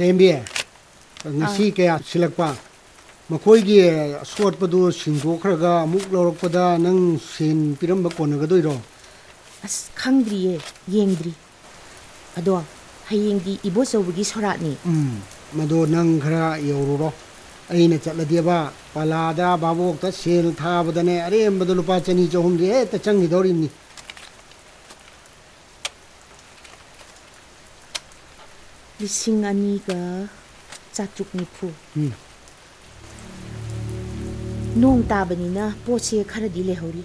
ꯁꯦꯝꯕꯤ ꯉꯁꯤ ꯀꯌꯥ ꯁꯤꯜꯂꯛꯄ ꯃꯈꯣꯏꯒꯤ ꯁꯣꯠꯄꯗꯨ ꯁꯤꯡꯗꯣꯛꯈ꯭ꯔꯒ ꯑꯃꯨꯛ ꯂꯧꯔꯛꯄꯗ ꯅꯪ ꯁꯦꯟ ꯄꯤꯔꯝꯕ ꯀꯣꯟꯅꯒꯗꯣꯏꯔꯣ ꯑꯁ ꯈꯪꯗ꯭ꯔꯤꯌꯦ ꯌꯦꯡꯗ꯭ꯔꯤ ꯑꯗꯣ ꯍꯌꯦꯡꯗꯤ ꯏꯕꯣꯆꯧꯕꯒꯤ ꯁꯣꯔꯥꯠꯅꯤ ꯃꯗꯣ ꯅꯪ ꯈꯔ ꯌꯧꯔꯨꯔꯣ ꯑꯩꯅ ꯆꯠꯂꯗꯤꯕ ꯄꯂꯥꯗ ꯚꯥꯕꯣꯛꯇ ꯁꯦꯜ ꯊꯥꯕꯗꯅꯦ ꯑꯔꯦꯝꯕꯗ ꯂꯨꯄꯥ 200-300 ꯍꯦꯛꯇ ꯆꯪꯈꯤꯗꯧꯔꯤꯕꯅꯤ $2,490 ꯅꯣꯡ ꯇꯥꯕꯅꯤꯅ ꯄꯣꯠꯁꯦ ꯈꯔꯗꯤ ꯂꯩꯍꯧꯔꯤ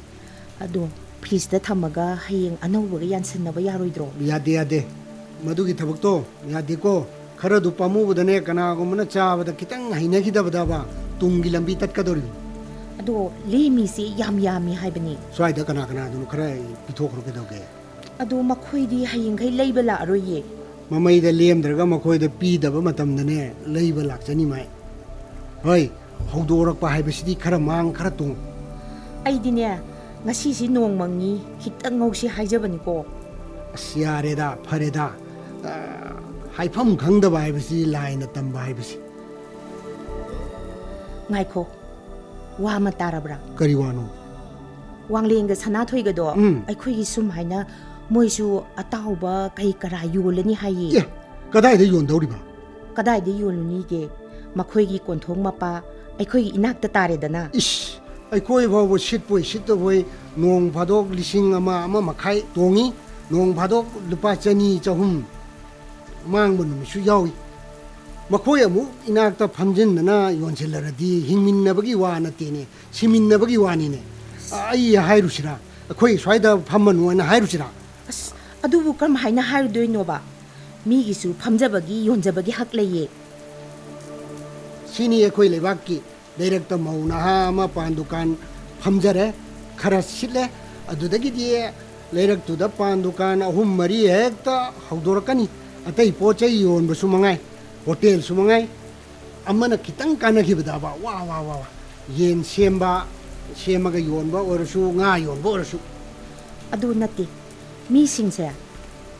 ꯑꯗꯣ ꯐ꯭ꯔꯤꯖꯇ ꯊꯝꯃꯒ ꯍꯌꯦꯡ ꯑꯅꯧꯕꯒ ꯌꯥꯟꯁꯟꯅꯕ ꯌꯥꯔꯣꯏꯗ꯭ꯔꯣ ꯌꯥꯗꯦ ꯃꯗꯨꯒꯤ ꯊꯕꯛꯇꯣ ꯌꯥꯗꯦꯀꯣ ꯈꯔꯗꯨ ꯄꯥꯝꯃꯨꯕꯗꯅꯦ ꯀꯅꯥꯒꯨꯝꯕꯅ ꯆꯥꯕꯗ ꯈꯤꯇꯪ ꯍꯩꯅꯈꯤꯗꯕꯗꯕ ꯇꯨꯡꯒꯤ ꯂꯝꯕꯤ ꯇꯠꯀꯗꯧꯔꯤꯕꯅꯤ ꯑꯗꯣ ꯂꯦꯝꯃꯤꯁꯤ ꯌꯥꯝꯃꯤ ꯍꯥꯏꯕꯅꯤ ꯁ꯭ꯋꯥꯏꯗ ꯀꯅꯥꯗꯨꯅꯣ ꯈꯔ ꯄꯤꯊꯣꯛꯈ꯭ꯔꯣ ꯀꯩꯗꯧꯒꯦ ꯑꯗꯣ ꯃꯈꯣꯏꯗꯤ ꯍꯌꯦꯡꯈꯩ ꯂꯩꯕ ꯂꯥꯛꯑꯔꯣꯏꯌꯦ ꯃꯃꯩꯗ ꯂꯦꯝꯗ꯭ꯔꯒ ꯃꯈꯣꯏꯗ ꯄꯤꯗꯕ ꯃꯇꯝꯗꯅꯦ ꯂꯩꯕ ꯂꯥꯛꯆꯅꯤ ꯃꯥꯏ ꯍꯣꯏ ꯍꯧꯗꯣꯔꯛꯄ ꯍꯥꯏꯕꯁꯤꯗꯤ ꯈꯔ ꯃꯥꯡ ꯈꯔ ꯇꯣꯡ ꯑꯩꯗꯤꯅꯦ ꯉꯁꯤꯁꯤ ꯅꯣꯡ ꯃꯪꯉꯤ ꯈꯤꯇꯪ ꯉꯧꯁꯤ ꯍꯥꯏꯖꯕꯅꯤꯀꯣ ꯑꯁ ꯌꯥꯔꯦꯗ ꯐꯔꯦꯗ ꯍꯥꯏꯐꯝ ꯈꯪꯗꯕ ꯍꯥꯏꯕꯁꯤ ꯂꯥꯏꯅ ꯇꯝꯕ ꯍꯥꯏꯕꯁꯤ ꯉꯥꯏꯈꯣ ꯋꯥ ꯑꯃ ꯇꯥꯔꯕ꯭ꯔꯥ ꯀꯔꯤ ꯋꯥꯅꯣ ꯋꯥꯡꯂꯦꯟꯒ ꯁꯅꯥꯊꯣꯏꯒꯗꯣ ꯑꯩꯈꯣꯏꯒꯤ ꯁꯨꯝ ꯍꯥꯏꯅ ꯃꯣꯏꯁꯨ ꯑꯇꯥꯎꯕ ꯀꯩ ꯀꯔꯥ ꯌꯣꯜꯂꯅꯤ ꯍꯥꯏꯌꯦ ꯀꯗꯥꯏꯗ ꯌꯣꯟꯗꯧꯔꯤꯕ ꯀꯗꯥꯏꯗ ꯌꯣꯜꯂꯨꯅꯤꯒꯦ ꯃꯈꯣꯏꯒꯤ ꯀꯣꯟꯊꯣꯡ ꯃꯄꯥ ꯑꯩꯈꯣꯏꯒꯤ 이나ꯛꯇ ꯇꯥꯔꯦꯗꯅ 이씨 ꯑꯩꯈꯣꯏ ꯐꯥꯎꯕ ꯁꯤꯠꯄꯣꯏ ꯁꯤꯠꯇꯕꯣꯏ ꯅꯣꯡ ꯐꯥꯗꯣꯛ 1,000-1.5 ꯇꯣꯡꯉꯤ ꯅꯣꯡ ꯐꯥꯗꯣꯛ ꯂꯨꯄꯥ 200-300 ꯃꯥꯡꯕ ꯅꯨꯃꯤꯠꯁꯨ ꯌꯥꯎꯏ ꯃꯈꯣꯏ ꯑꯃꯨꯛ 이나ꯛꯇ ꯐꯝꯖꯤꯟꯗꯅ ꯌꯣꯟꯁꯤꯜꯂꯔꯗꯤ ꯍꯤꯡꯃꯤꯟꯅꯕꯒꯤ ꯋꯥ ꯅꯠꯇꯦꯅꯦ ꯁꯤꯃꯤꯟꯅꯕꯒꯤ ꯋꯥꯅꯤꯅꯦ ꯑꯩ ꯍꯥꯏꯔꯨꯁꯤꯔꯥ ꯑꯩꯈꯣꯏ ꯁ꯭ꯋꯥꯏꯗ ꯐꯝꯃꯅꯨ ꯍꯥꯏꯅ ꯍꯥꯏꯔꯨꯁꯤꯔꯥ ꯑꯁ ꯑꯗꯨꯕꯨ ꯀꯔꯝ ꯍꯥꯏꯅ ꯍꯥꯏꯔꯨꯗꯣꯏꯅꯣꯕ ꯃꯤꯒꯤꯁꯨ ꯐꯝꯖꯕꯒꯤ ꯌꯣꯟꯖꯕꯒꯤ ꯍꯛ ꯂꯩꯌꯦ ꯁꯤꯅꯤ ꯑꯩꯈꯣꯏ ꯂꯩꯕꯥꯛꯀꯤ ꯂꯩꯔꯛꯇ ꯃꯧ ꯅꯍꯥ ꯑꯃ ꯄꯥꯟ ꯗꯨꯀꯥꯟ ꯐꯝꯖꯔꯦ ꯈꯔ ꯁꯤꯠꯂꯦ ꯑꯗꯨꯗꯒꯤꯗꯤ ꯂꯩꯔꯛꯇꯨꯗ ꯄꯥꯟ ꯗꯨꯀꯥꯟ 3-4 ꯍꯦꯛꯇ ꯍꯧꯗꯣꯔꯛꯀꯅꯤ ꯑꯇꯩ ꯄꯣꯠ ꯆꯩ ꯌꯣꯟꯕꯁꯨ ꯃꯉꯥꯏ ꯍꯣꯇꯦꯜꯁꯨ ꯃꯉꯥꯏ ꯑꯃꯅ ꯈꯤꯇꯪ ꯀꯥꯟꯅꯈꯤꯕꯗꯕ ꯋꯥ ꯌꯦꯟ ꯁꯦꯝꯃꯒ ꯌꯣꯟꯕ ꯑꯣꯏꯔꯁꯨ ꯉꯥ ꯌꯣꯟꯕ ꯑꯣꯏꯔꯁꯨ ꯑꯗꯨ ꯅꯠꯇꯦ ꯃꯤꯁꯤꯡꯁꯦ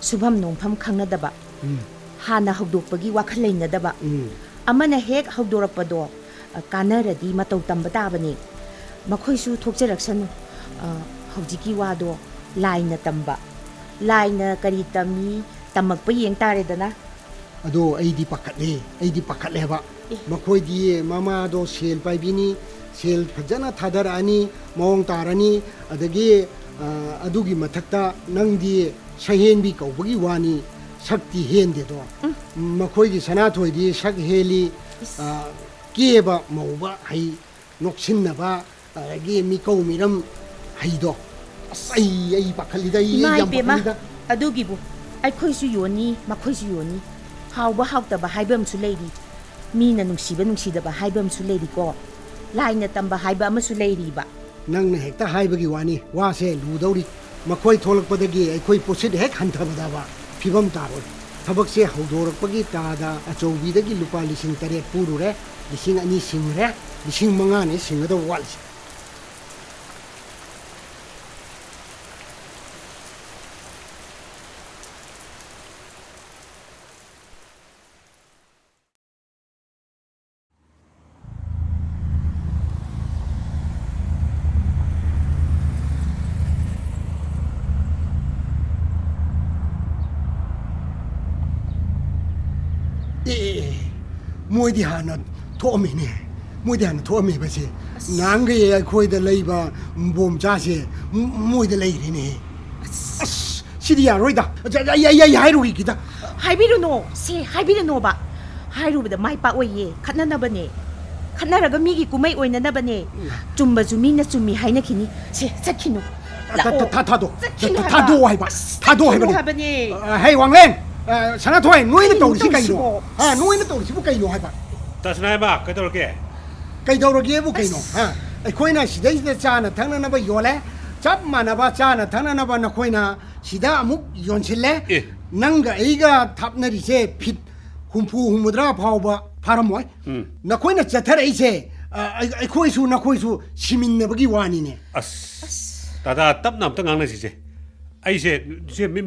ꯁꯨꯐꯝ ꯅꯣꯡꯐꯝ ꯈꯪꯅꯗꯕ ꯍꯥꯟꯅ ꯍꯧꯗꯣꯛꯄꯒꯤ ꯋꯥꯈꯜ ꯂꯩꯅꯗꯕ ꯑꯃꯅ ꯍꯦꯛ ꯍꯧꯗꯣꯔꯛꯄꯗꯣ ꯀꯥꯟꯅꯔꯗꯤ ꯃꯇꯧ ꯇꯝꯕ ꯇꯥꯕꯅꯤ ꯃꯈꯣꯏꯁꯨ ꯊꯣꯛꯆꯔꯛꯁꯅꯨ ꯍꯧꯖꯤꯛꯀꯤ ꯋꯥꯗꯣ ꯂꯥꯏꯅ ꯇꯝꯕ ꯂꯥꯏꯅ ꯀꯔꯤ ꯇꯝꯃꯤ ꯇꯝꯃꯛꯄ ꯌꯦꯡ ꯇꯥꯔꯦꯗꯅ ꯑꯗꯣ ꯑꯩꯗꯤ ꯄꯥꯈꯠꯂꯦꯕ ꯃꯈꯣꯏꯗꯤ ꯃꯃꯥꯗꯣ ꯁꯦꯜ ꯄꯥꯏꯕꯤꯅꯤ ꯁꯦꯜ ꯐꯖꯅ ꯊꯥꯗꯔꯛꯑꯅꯤ ꯃꯑꯣꯡ ꯇꯥꯔꯅꯤ ꯑꯗꯒꯤ ꯑꯗꯨꯒꯤ ꯃꯊꯛꯇ ꯅꯪꯗꯤ ꯁꯍꯦꯟꯕꯤ ꯀꯧꯕꯒꯤ ꯋꯥꯅꯤ ꯁꯛꯇꯤ ꯍꯦꯟꯗꯦꯗꯣ ꯃꯈꯣꯏꯒꯤ ꯁꯅꯥꯊꯣꯏꯗꯤ ꯁꯛ ꯍꯦꯜꯂꯤ ꯀꯦꯕ ꯃꯧꯕ ꯍꯩ ꯅꯣꯛꯁꯤꯟꯅꯕ ꯑꯗꯒꯤ ꯃꯤꯀꯧ ꯃꯤꯔꯝ ꯍꯩꯗꯣ ꯑꯁ ꯑꯩ ꯄꯥꯈꯠꯂꯤꯗ ꯑꯩ ꯌꯥꯝ ꯄꯥꯈꯠꯂꯤꯗ ꯑꯗꯨꯒꯤꯕꯨ ꯑꯩꯈꯣꯏꯁꯨ ꯌꯣꯟꯅꯤ ꯃꯈꯣꯏꯁꯨ ꯌꯣꯟꯅꯤ ꯍꯥꯎꯕ ꯍꯥꯎꯇꯕ ꯍꯥꯏꯕ ꯑꯃꯁꯨ ꯂꯩꯔꯤ ꯃꯤꯅ ꯅꯨꯡꯁꯤꯕ ꯅꯨꯡꯁꯤꯗꯕ ꯍꯥꯏꯕ ꯑꯃꯁꯨ ꯂꯩꯔꯤꯀꯣ ꯂꯥꯏꯅ ꯇꯝꯕ ꯍꯥꯏꯕ ꯑꯃꯁꯨ ꯂꯩꯔꯤꯕ ꯅꯪꯅ ꯍꯦꯛꯇ ꯍꯥꯏꯕꯒꯤ ꯋꯥꯅꯤ ꯋꯥꯁꯦ ꯂꯨꯗꯧꯔꯤ ꯃꯈꯣꯏ ꯊꯣꯛꯂꯛꯄꯗꯒꯤ ꯑꯩꯈꯣই ꯄꯣꯠꯁꯤꯠ ꯍꯦꯛ ꯍꯟꯊꯕꯗꯕ ꯐꯤꯕꯝ ꯇꯥꯔꯣꯏ ꯊꯕꯛꯁꯦ ꯍꯧꯗꯣꯔꯛꯄꯒꯤ ꯇꯥꯗ ꯑꯆꯧꯕꯤꯗꯒꯤ ꯂꯨꯄꯥ 8,000 ꯄꯨꯔꯨꯔꯦ 2,000 ꯁꯤꯡꯔꯦ 5,000 ꯁꯤꯡꯒꯗꯧꯕ ꯋꯥꯠꯂꯤꯁꯦ ꯃꯣꯏꯗꯤ ꯍꯥꯟꯅ ꯊꯣꯛꯑꯝꯃꯦꯕꯁꯦ ꯅꯍꯥꯟꯈꯩ ꯑꯩꯈꯣꯏꯗ ꯂꯩꯕ ꯕꯣꯝꯆꯥꯁꯦ ꯃꯣꯏꯗ ꯂꯩꯔꯤꯅꯦ ꯑꯁ ꯁꯤꯗꯤ ꯌꯥꯔꯣꯏꯗ ꯑꯩ ꯍꯥꯏꯔꯨꯈꯤꯗ ꯍꯥꯏꯕꯤꯔꯨꯅꯣ ꯍꯥꯏꯕꯤꯔꯨꯅꯣꯕ ꯍꯥꯏꯔꯨꯕꯗ ꯃꯥꯏ ꯄꯥꯛꯑꯣꯏꯌꯦ ꯈꯠꯅꯅꯕꯅꯦ ꯈꯠꯅꯔꯒ ꯃꯤꯒꯤ ꯀꯨꯝꯍꯩ ꯑꯣꯏꯅꯅꯕꯅꯦ ꯆꯨꯝꯕꯁꯨ ꯃꯤꯅ ꯆꯨꯝꯃꯤ ꯍꯥꯏꯅꯈꯤꯅꯤ ꯆꯠꯈꯤꯅꯨ ꯊꯥꯗꯣꯛꯑꯣ ꯍꯥꯏꯕꯅꯦ ꯍꯩ ꯋꯥꯡꯂꯦꯟ ꯁꯅꯥꯊꯣꯏ ꯅꯣꯏꯅ ꯇꯧꯔꯤꯁꯤ ꯀꯩꯅꯣ ꯅꯣꯏꯅ ꯇꯧꯔꯤꯁꯤꯕꯨ ꯀꯩꯅꯣ ꯍꯥꯏꯕ ꯇꯁꯅꯥꯏꯕ ꯀꯩꯗꯧꯔꯒꯦꯕꯨ ꯀꯩꯅꯣ ꯑꯩꯈꯣꯏꯅ ꯁꯤꯗꯩꯁꯤꯗ ꯆꯥꯅ ꯊꯛꯅꯅꯕ ꯌꯣꯜꯂꯦ ꯆꯞ ꯃꯥꯟꯅꯕ ꯆꯥꯅ ꯊꯛꯅꯅꯕ ꯅꯈꯣꯏꯅ ꯁꯤꯗ ꯑꯃꯨꯛ ꯌꯣꯟꯁꯤꯜꯂꯦ ꯅꯪꯒ ꯑꯩꯒ ꯊꯥꯞꯅꯔꯤꯁꯦ ꯐꯤꯠ 70-80 ꯐꯥꯎꯕ ꯐꯥꯔꯝꯃꯣꯏ ꯅꯈꯣꯏꯅ ꯆꯠꯊꯔꯛꯏꯁꯦ ꯑꯩꯈꯣꯏꯁꯨ ꯅꯈꯣꯏꯁꯨ ꯁꯤꯃꯤꯟꯅꯕꯒꯤ ꯋꯥꯅꯤꯅꯦ ꯑꯁ ꯇꯥꯗꯥ ꯇꯞꯅ ꯑꯝꯇ ꯉꯥꯡꯅꯁꯤꯁꯦ ꯑꯩꯁꯦ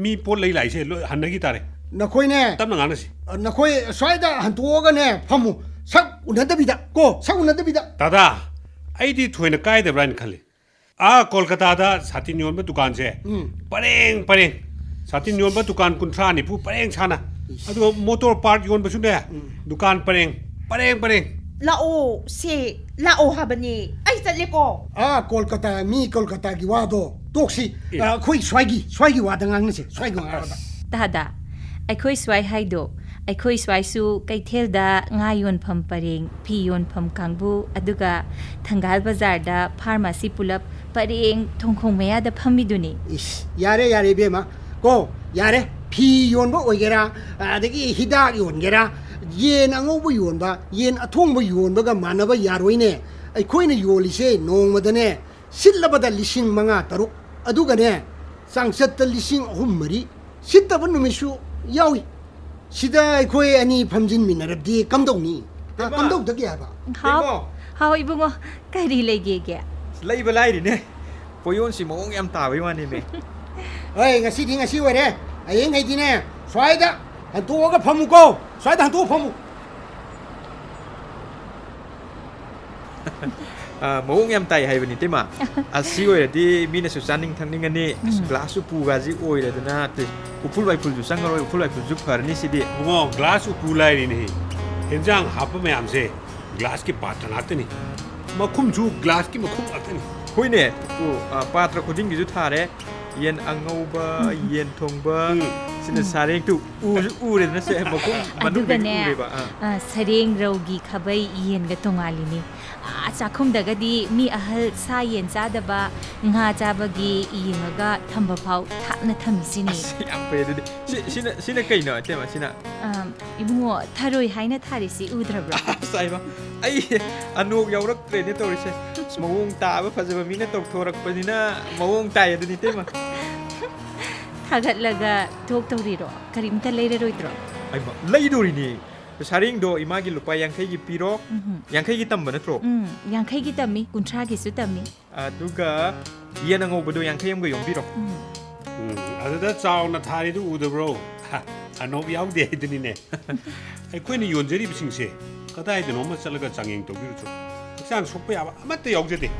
ꯃꯤ ꯄꯣꯠ ꯂꯩ ꯂꯥꯛꯏꯁꯦ ꯍꯟꯅꯒꯤ ꯇꯥꯔꯦ Nakoy Tap na nga na si. nakoy swayda hantuoga ne phamu sak unadabida ko sak unadabida Dada, ai di thuina kai da brand khali. A Kolkata da satin yon ba dukan se. Pareng. Satin yon ba dukan kuntra ni pu pareng chana. Adu motor part yon ba sunde. Dukan pareng. Lao se lao habani. Ai chatle ko. Kolkata mi Kolkata gi wado toksi khoi swagi wada ngang ne se swagi wada Dada, akhoi swai haido. Akhoi swai su kaithel da nga yon pham pareng, phi yon pham kangbu, aduga thangal bazar da pharmacy pulap pareng thongkhong meya da phamiduni. Is yare bema ko yare phi yonba oigera adagi hidak yongera yen angobu yonba yen athongbu yonba ga manaba yaroine aikoine yolise nongmadane sillabada lising manga taruk aduga ne sangsatta lising ahum mari sittaba numisu yawi sida aikoi ani phamjin minarabdi kamdongni kamdongdagi haba How ibungo kari lege ge. Laiba lairi ne. Poyon si maong yam tawi wani me. Oi ngasi were ayeng hai dine swaida hantuoga phamu ko swaida hantu phamu Maong yam tai hai bani tema. Asi oi di mina su saning thangning ani glass su pu gaji oi le dana te upul bai pul ju sangaroi upul bai pul ju pharni sidi. Bungo glass upu lai ni. Henjang hapa me amse. Glass ki patan atani. Makhum ju glass ki makhum atani. Hoi ne pu patra khoding gi ju thare yen angauba yen thongba sina sareng tu u le na se makum manu Aduga be ne u le ba. sareng rogi khabai yen ga tongali ni. Chakhum daga di mi ahal sa yen chada ba nga chabagi yenga thamba phau thapna thamisini. Yam pe de sina kai no tema sina. Ibungo tharoi haina tharisi udrabra. Sai ba. Ai anuk yaurak tre ne torise. Maung ta ba fazaba mina tok thorak panina maung tai aduni tema. Thagatlaga thok toriro karimta leireroidro. Ai ma leidori ni. Saring do imagi lupa yang kai gi piro yang kai gi tamba na tro. Yankai gi tami kuntra gi su tami. Aduga yen ango bodo yang kai am ga yong piro. Adada chaw na thari du uda bro. Anop yaw de dini ne. Aikoi ni yonjeri bising se. Kadai de noma chalaga changeng to biru chu. Sang sokpa ya amatta yawje de.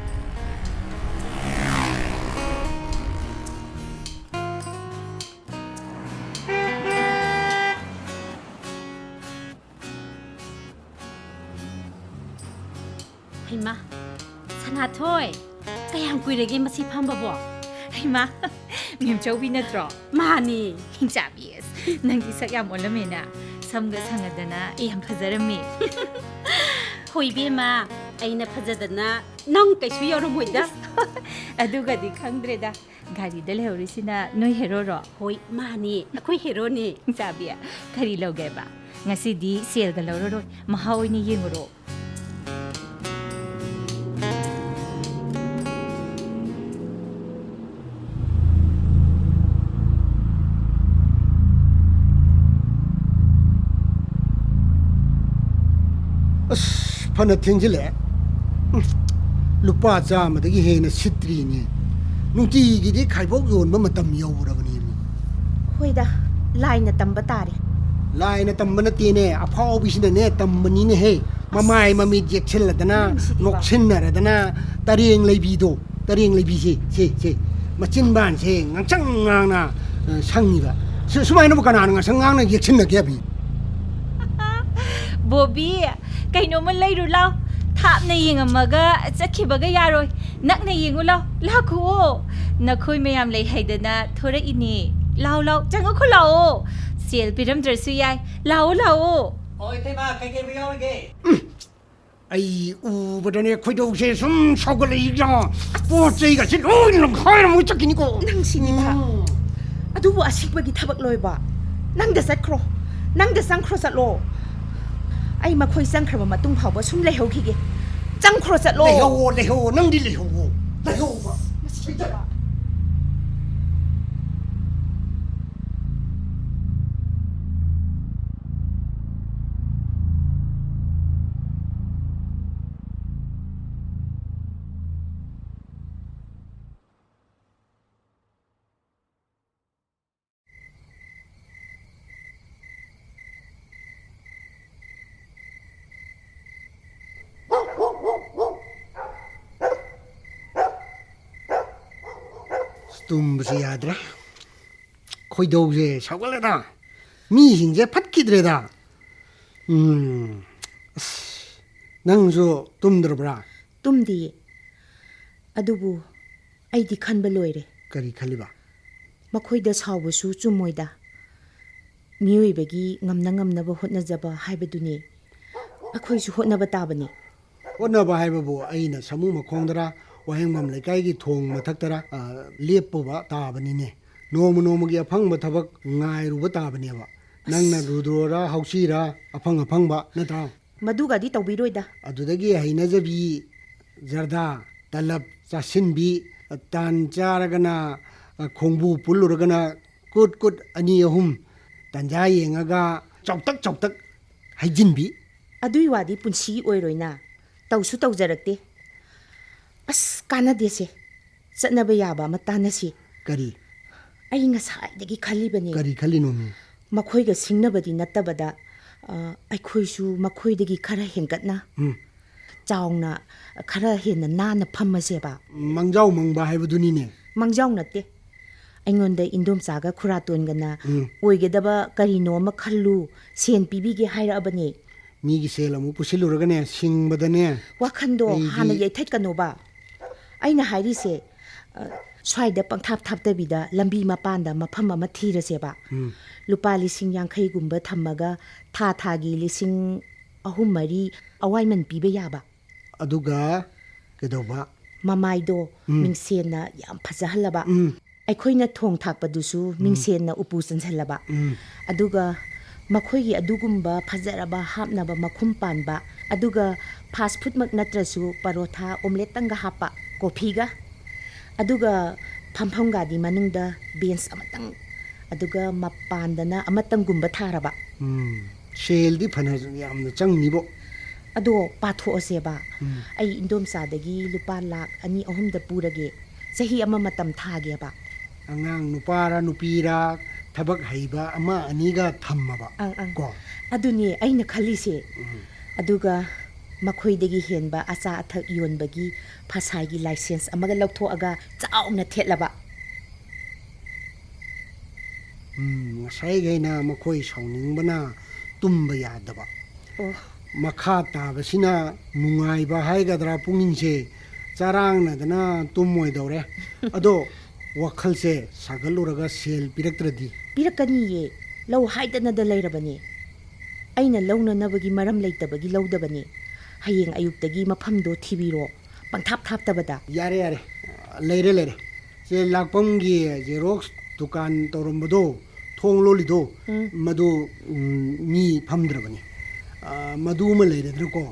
Hima, sana toy. Kayang kuirege masi pamba bo. Hima, miyam chawbi na tro. Mani. Hinchabies. Nangi sak yam olamena. Samga sangadana iyam pazarami. Hoy bema, aina phajadana nang kaisu yoromoida. Aduga di khangdreda. Gari dal heurisina noi hero ro. Hoy mani, akoi hero ni. Hinchabiya. Kari loge ba. Ngasi di sel ga loro mahaw ni yengoro. fana thengile lupa chama dagi hena sitri ni nungti gi di khaibok yon ba matam yawrabani Hoida Laina tamba tare. laina tambana tine afau bisina ne tambani ne he mamai mami jekchel dana noksinna dana tareng leibido tareng leibi se machin ban se ngchang ngana sangiba sumaina bu kana nga sangang na jekchinna kyabi Bobby, kaino man lay lao. Tap na yingamaga chakibaga yaroi. Nak na yingulo. Laku. Nakhoy mayam lay haydana thora ini. Lao jango ko lao. Siel piram drsu yai. Lao. Oi tema kai biyo ge. ai u badane khoido se sum sogale ja po chei ga sin oi nang khai na mu chakini ko Nang sinita. Adubu asikbagi thabak loiba. Nang da satkro. Nang da sangkro satlo. Ai makhoi sangkhra matung phawba sum lehokige. Changkro satlo. leho nang di leho ba ꯇꯨꯝꯕꯁꯤ ꯌꯥꯗ꯭ꯔꯦ ꯈꯣꯏꯗꯧꯁꯦ ꯁꯧꯒꯠꯂꯦꯗ ꯃꯤꯁꯤꯡꯁꯦ ꯐꯠꯈꯤꯗ꯭ꯔꯦꯗ ꯑꯁ ꯅꯪꯁꯨ ꯇꯨꯝꯗ꯭ꯔꯕ꯭ꯔꯥ ꯇꯨꯝꯗꯤꯌꯦ ꯑꯗꯨꯕꯨ ꯑꯩꯗꯤ ꯈꯟꯕ ꯂꯣꯏꯔꯦ ꯀꯔꯤ ꯈꯜꯂꯤꯕ ꯃꯈꯣꯏꯗ ꯁꯥꯎꯕꯁꯨ ꯆꯨꯝꯃꯣꯏꯗ ꯃꯤꯑꯣꯏꯕꯒꯤ ꯉꯝꯅ ꯉꯝꯅꯕ ꯍꯣꯠꯅꯖꯕ ꯍꯥꯏꯕꯗꯨꯅꯤ ꯑꯩꯈꯣꯏꯁꯨ ꯍꯣꯠꯅꯕ ꯇꯥꯕꯅꯤ ꯍꯣꯠꯅꯕ ꯍꯥꯏꯕꯕꯨ ꯑꯩꯅ ꯁꯃꯨ ꯃꯈꯣꯡꯗꯔ ꯋꯥꯍꯦꯡꯕꯝ ꯂꯩꯀꯥꯏꯒꯤ ꯊꯣꯡ ꯃꯊꯛꯇꯔ ꯂꯦꯞꯄꯨꯕ ꯇꯥꯕꯅꯤꯅꯦ ꯅꯣꯡꯃ ꯅꯣꯡꯃꯒꯤ ꯑꯐꯪꯕ ꯊꯕꯛ ꯉꯥꯏꯔꯨꯕ ꯇꯥꯕꯅꯦꯕ ꯅꯪꯅ ꯔꯨꯗ꯭ꯔꯣꯔ ꯍꯧꯁꯤꯔ ꯑꯐꯪꯕ ꯅꯠꯇ꯭ꯔꯥ ꯃꯗꯨꯒꯗꯤ ꯇꯧꯕꯤꯔꯣꯏꯗ ꯑꯗꯨꯗꯒꯤ ꯍꯩꯅꯖꯕꯤ ꯖꯔꯗꯥ ꯇꯂꯞ ꯆꯥꯁꯤꯟꯕꯤ ꯇꯥꯟ ꯆꯥꯔꯒꯅ ꯈꯣꯡꯕꯨ ꯄꯨꯜꯂꯨꯔꯒꯅ ꯀꯨꯠ ꯑꯅꯤ ꯑꯍꯨꯝ ꯇꯟꯖꯥ ꯌꯦꯡꯉꯒ ꯆꯥꯎꯇꯛ ꯍꯩꯖꯤꯟꯕꯤ ꯑꯗꯨꯏ ꯋꯥꯗꯤ ꯄꯨꯟꯁꯤꯒꯤ ꯑꯣꯏꯔꯣꯏꯅ ꯇꯧꯁꯨ ꯇꯧꯖꯔꯛꯇꯦ ꯑꯁ ꯀꯥꯟꯅꯗꯦꯁꯦ ꯆꯠꯅꯕ ꯌꯥꯕ ꯑꯃ ꯇꯥꯟꯅꯁꯤ ꯀꯔꯤ ꯑꯩ ꯉꯁꯥꯏꯗꯒꯤ ꯈꯜꯂꯤꯕꯅꯤ ꯀꯔꯤ ꯈꯜꯂꯤꯅꯣ ꯃꯤ ꯃꯈꯣꯏꯒ ꯁꯤꯡꯅꯕꯗꯤ ꯅꯠꯇꯕꯗ ꯑꯩꯈꯣꯏꯁꯨ ꯃꯈꯣꯏꯗꯒꯤ ꯈꯔ ꯍꯦꯟꯒꯠꯅ ꯆꯥꯎꯅ ꯈꯔ ꯍꯦꯟꯅ ꯅꯥꯟꯅ ꯐꯝꯃꯁꯦꯕ ꯃꯪꯖꯥꯎ ꯃꯪꯕ ꯍꯥꯏꯕꯗꯨꯅꯤꯅꯦ ꯃꯪꯖꯥꯎ ꯅꯠꯇꯦ ꯑꯩꯉꯣꯟꯗ ꯏꯟꯗꯣꯝꯆꯥꯒ ꯈꯨꯔꯥꯇꯣꯟꯒꯅ ꯑꯣꯏꯒꯗꯕ ꯀꯔꯤꯅꯣ ꯑꯃ ꯈꯜꯂꯨ ꯁꯦꯟ ꯄꯤꯕꯤꯒꯦ ꯍꯥꯏꯔꯛꯑꯕꯅꯦ ꯃꯤꯒꯤ ꯁꯦꯜ ꯑꯃꯨꯛ ꯄꯨꯁꯤꯜꯂꯨꯔꯒꯅꯦ ꯁꯤꯡꯕꯗꯅꯦ ꯋꯥꯈꯟꯗꯣ ꯍꯥꯟꯅ ꯌꯩꯊꯠꯀꯅꯣꯕ ꯑꯩꯅ ꯍꯥꯏꯔꯤꯁꯦ ꯁ꯭ꯋꯥꯏꯗ ꯄꯪꯊꯥꯞꯇꯕꯤꯗ ꯂꯝꯕꯤ ꯃꯄꯥꯟꯗ ꯃꯐꯝ ꯑꯃ ꯊꯤꯔꯁꯦꯕ ꯂꯨꯄꯥ 50,000 ꯊꯝꯃꯒ ꯊꯥꯒꯤ 3,000-4,000 ꯑꯋꯥꯏꯃꯟ ꯄꯤꯕ ꯌꯥꯕ ꯑꯗꯨꯒ ꯀꯩꯗꯧꯕ ꯃꯃꯥꯏꯗꯣ ꯃꯤꯡꯁꯦꯟꯅ ꯌꯥꯝ ꯐꯖꯍꯜꯂꯕ ꯑꯩꯈꯣꯏꯅ ꯊꯣꯡ ꯊꯥꯛꯄꯗꯨꯁꯨ ꯃꯤꯡꯁꯦꯟꯅ ꯎꯄꯨ ꯆꯟꯁꯤꯜꯂꯕ ꯑꯗꯨꯒ ꯃꯈꯣꯏꯒꯤ ꯑꯗꯨꯒꯨꯝꯕ ꯐꯖꯔꯕ ꯍꯥꯞꯅꯕ ꯃꯈꯨꯝ ꯄꯥꯟꯕ ꯑꯗꯨꯒ ꯐꯥꯁ ꯐꯨꯗꯃꯛ ꯅꯠꯇ꯭ꯔꯁꯨ ꯄꯔꯣꯊꯥ ꯑꯣꯝꯂꯦꯠꯇꯪꯒ ꯍꯥꯞꯄ ꯀꯣꯐꯤꯒ ꯑꯗꯨꯒ ꯐꯝꯐꯝꯒꯥꯗꯤ ꯃꯅꯨꯡꯗ ꯕꯦꯟꯁ ꯑꯃꯇꯪ ꯑꯗꯨꯒ ꯃꯄꯥꯟꯗꯅ ꯑꯃꯇꯪꯒꯨꯝꯕ ꯊꯥꯔꯕ ꯁꯦꯜꯗꯤ ꯐꯅ ꯌꯥꯝꯅ ꯆꯪꯅꯤꯕꯣ ꯑꯗꯣ ꯄꯥꯊꯣꯛꯑꯁꯦꯕ ꯑꯩ ꯏꯟꯗꯣꯝꯆꯥꯗꯒꯤ ꯂꯨꯄꯥ 2,000-3,000 ꯄꯨꯔꯒꯦ ꯆꯍꯤ ꯑꯃ ꯃꯇꯝ ꯊꯥꯒꯦꯕ ꯑꯉꯥꯡ ꯅꯨꯄꯥꯔ ꯅꯨꯄꯤꯔ ꯊꯕꯛ ꯍꯩꯕ 1-2ꯒ ꯊꯝꯃꯕ ꯀꯣ ꯑꯗꯨꯅꯦ ꯑꯩꯅ ꯈꯜꯂꯤꯁꯦ ꯑꯗꯨꯒ ꯃꯈꯣꯏꯗꯒꯤ ꯍꯦꯟꯕ ꯑꯆꯥ ꯑꯊꯛ ꯌꯣꯟꯕꯒꯤ ꯐꯁꯥꯏꯒꯤ ꯂꯥꯏꯁꯦꯟꯁ ꯑꯃꯒ ꯂꯧꯊꯣꯛꯑꯒ ꯆꯥꯎꯅ ꯊꯦꯠꯂꯕ ꯉꯁꯥꯏꯈꯩꯅ ꯃꯈꯣꯏ ꯁꯥꯎꯅꯤꯡꯕꯅ ꯇꯨꯝꯕ ꯌꯥꯗꯕ ꯃꯈꯥ ꯇꯥꯕꯁꯤꯅ ꯅꯨꯡꯉꯥꯏꯕ ꯍꯥꯏꯒꯗ꯭ꯔꯥ ꯄꯨꯛꯅꯤꯡꯁꯦ ꯆꯔꯥꯡꯅꯗꯅ ꯇꯨꯝꯃꯣꯏꯗꯧꯔꯦ ꯑꯗꯣ ꯋꯥꯈꯜꯁꯦ ꯁꯥꯒꯠꯂꯨꯔꯒ ꯁꯦꯜ ꯄꯤꯔꯛꯇ꯭ꯔꯗꯤ ꯄꯤꯔꯛꯀꯅꯤꯌꯦ ꯂꯧ ꯍꯥꯏꯗꯅꯗ ꯂꯩꯔꯕꯅꯦ ꯑꯩꯅ ꯂꯧꯅꯅꯕꯒꯤ ꯃꯔꯝ ꯂꯩꯇꯕꯒꯤ ꯂꯧꯗꯕꯅꯦ ꯍꯌꯦꯡ ꯑꯌꯨꯛꯇꯒꯤ ꯃꯐꯝꯗꯣ ꯊꯤꯕꯤꯔꯣ ꯄꯪꯊꯥꯞꯇꯕꯗ ꯌꯥꯔꯦ ꯂꯩꯔꯦ ꯁꯦ ꯂꯥꯛꯄꯝꯒꯤ ꯖꯦꯔꯣꯛꯁ ꯗꯨꯀꯥꯟ ꯇꯧꯔꯝꯕꯗꯣ ꯊꯣꯡ ꯂꯣꯜꯂꯤꯗꯣ ꯃꯗꯨ ꯃꯤ ꯐꯝꯗ꯭ꯔꯕꯅꯤ ꯃꯗꯨ ꯑꯃ ꯂꯩꯔꯗ꯭ꯔꯀꯣ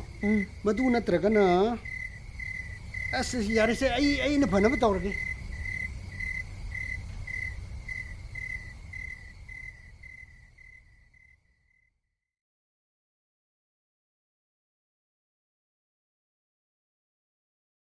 ꯃꯗꯨ ꯅꯠꯇ꯭ꯔꯒꯅ ꯑꯁ ꯌꯥꯔꯦꯁꯦ ꯑꯩꯅ ꯐꯅꯕ ꯇꯧꯔꯒꯦ